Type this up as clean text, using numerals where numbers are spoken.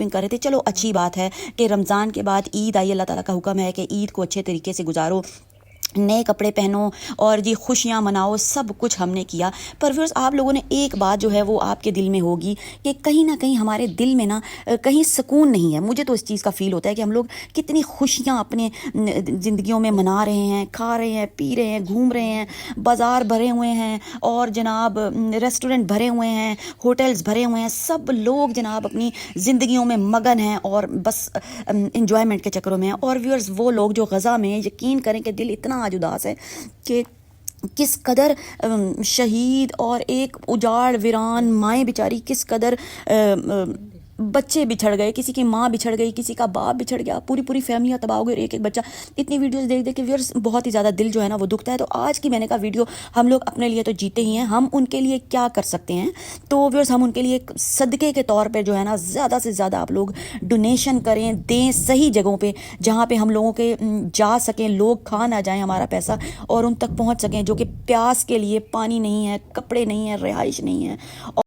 Shopping کر رہے تھے. چلو اچھی بات ہے کہ رمضان کے بعد عید آئی, اللہ تعالیٰ کا حکم ہے کہ عید کو اچھے طریقے سے گزارو, نئے کپڑے پہنو اور جی خوشیاں مناؤ, سب کچھ ہم نے کیا. پر پھر آپ لوگوں نے ایک بات جو ہے وہ آپ کے دل میں ہوگی کہ کہیں نہ کہیں ہمارے دل میں نا کہیں سکون نہیں ہے. مجھے تو اس چیز کا فیل ہوتا ہے کہ ہم لوگ کتنی خوشیاں اپنے زندگیوں میں منا رہے ہیں, کھا رہے ہیں, پی رہے ہیں, گھوم رہے ہیں, بازار بھرے ہوئے ہیں اور جناب ریسٹورنٹ بھرے ہوئے ہیں, ہوٹلز بھرے ہوئے ہیں, سب لوگ جناب اپنی زندگیوں میں مگن ہیں اور بس انجوائمنٹ کے چکروں میں ہیں. اور ویورز وہ لوگ جو غزہ میں, یقین کریں کہ دل اتنا آج اداس ہے کہ کس قدر شہید اور ایک اجاڑ ویران مائیں بیچاری, کس قدر بچے بچھڑ گئے, کسی کی ماں بچھڑ گئی, کسی کا باپ بچھڑ گیا, پوری پوری فیملیاں تباہ ہو گئی, اور ایک ایک بچہ. اتنی ویڈیوز دیکھ دیکھ کے ویورز بہت ہی زیادہ دل جو ہے نا وہ دکھتا ہے. تو آج کی میں نے کہا ویڈیو, ہم لوگ اپنے لیے تو جیتے ہی ہیں, ہم ان کے لیے کیا کر سکتے ہیں. تو ویورز ہم ان کے لیے صدقے کے طور پہ جو ہے نا زیادہ سے زیادہ آپ لوگ ڈونیشن کریں, دیں صحیح جگہوں پہ جہاں پہ ہم لوگوں کے جا سکیں, لوگ کھا نہ جائیں ہمارا پیسہ اور ان تک پہنچ سکیں جو کہ پیاس کے لیے پانی نہیں ہے, کپڑے نہیں ہیں, رہائش نہیں ہے.